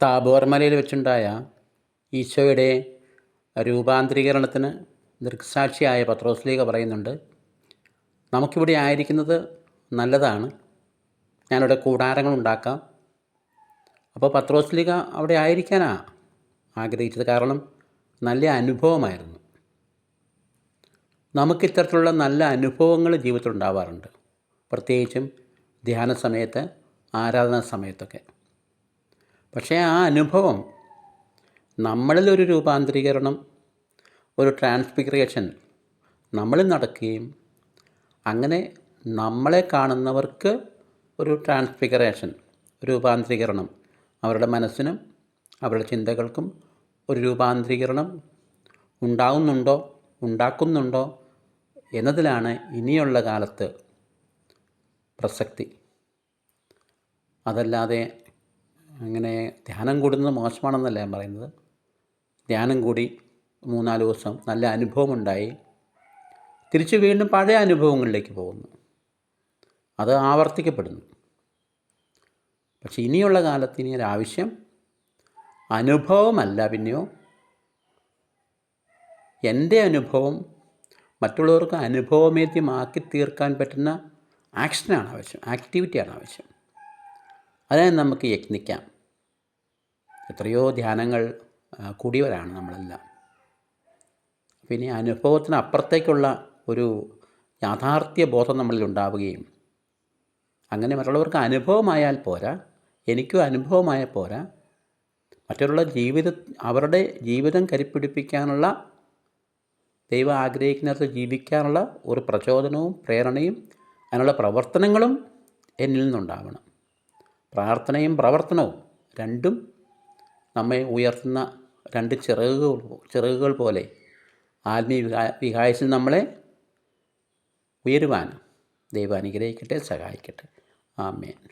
താബോർ മലയിൽ വെച്ചുണ്ടായ ഈശോയുടെ രൂപാന്തരീകരണത്തിന് ദൃക്സാക്ഷിയായ പത്രോസ്ലീഹ പറയുന്നുണ്ട്, നമുക്കിവിടെ ആയിരിക്കുന്നത് നല്ലതാണ്, ഞാനിവിടെ കൂടാരങ്ങളുണ്ടാക്കാം. അപ്പോൾ പത്രോസ്ലീഹ അവിടെ ആയിരിക്കാനാണ് ആഗ്രഹിച്ചത്. കാരണം നല്ല അനുഭവമായിരുന്നു. നമുക്കിത്തരത്തിലുള്ള നല്ല അനുഭവങ്ങൾ ജീവിതത്തിൽ ഉണ്ടാവാറുണ്ട്, പ്രത്യേകിച്ചും ധ്യാന സമയത്ത്, ആരാധനാ സമയത്തൊക്കെ. പക്ഷേ ആ അനുഭവം നമ്മളിലൊരു രൂപാന്തരീകരണം, ഒരു ട്രാൻസ്ഫിഗറേഷൻ നമ്മളിൽ നടക്കുകയും അങ്ങനെ നമ്മളെ കാണുന്നവർക്ക് ഒരു ട്രാൻസ്ഫിഗറേഷൻ, രൂപാന്തരീകരണം, അവരുടെ മനസ്സിനും അവരുടെ ചിന്തകൾക്കും ഒരു രൂപാന്തരീകരണം ഉണ്ടാക്കുന്നുണ്ടോ എന്നതിലാണ് ഇനിയുള്ള കാലത്ത് പ്രസക്തി. അതല്ലാതെ അങ്ങനെ ധ്യാനം കൂടുന്നത് മോശമാണെന്നല്ല ഞാൻ പറയുന്നത്. ധ്യാനം കൂടി 3-4 ദിവസം നല്ല അനുഭവമുണ്ടായി തിരിച്ച് വീണ്ടും പഴയ അനുഭവങ്ങളിലേക്ക് പോകുന്നു, അത് ആവർത്തിക്കപ്പെടുന്നു. പക്ഷെ ഇനിയുള്ള കാലത്ത് ഇനി ഒരാവശ്യം അനുഭവമല്ല, പിന്നെയോ എൻ്റെ അനുഭവം മറ്റുള്ളവർക്ക് അനുഭവമേദ്യമാക്കി തീർക്കാൻ പറ്റുന്ന ആക്ഷനാണ് ആവശ്യം, ആക്ടിവിറ്റിയാണ് ആവശ്യം. അതിനായി നമുക്ക് യത്നിക്കാം. എത്രയോ ധ്യാനങ്ങൾ കൂടിയവരാണ് നമ്മളെല്ലാം. പിന്നെ അനുഭവത്തിന് അപ്പുറത്തേക്കുള്ള ഒരു യാഥാർത്ഥ്യ ബോധം നമ്മളിൽ ഉണ്ടാവുകയും അങ്ങനെ മറ്റുള്ളവർക്ക് അനുഭവമായാൽ പോരാ, എനിക്കും അനുഭവമായാൽ പോരാ, അവരുടെ ജീവിതം കരുപ്പിടിപ്പിക്കാനുള്ള, ദൈവം ആഗ്രഹിക്കുന്നിടത്ത് ജീവിക്കാനുള്ള ഒരു പ്രചോദനവും പ്രേരണയും അതിനുള്ള പ്രവർത്തനങ്ങളും എന്നിൽ നിന്നുണ്ടാവണം. പ്രാർത്ഥനയും പ്രവർത്തനവും രണ്ടും നമ്മെ ഉയർത്തുന്ന രണ്ട് ചിറകുകൾ പോലെ ആത്മീയ വികായത്തിൽ നമ്മളെ ഉയരുവാൻ ദൈവം അനുഗ്രഹിക്കട്ടെ, സഹായിക്കട്ടെ. ആമേൻ.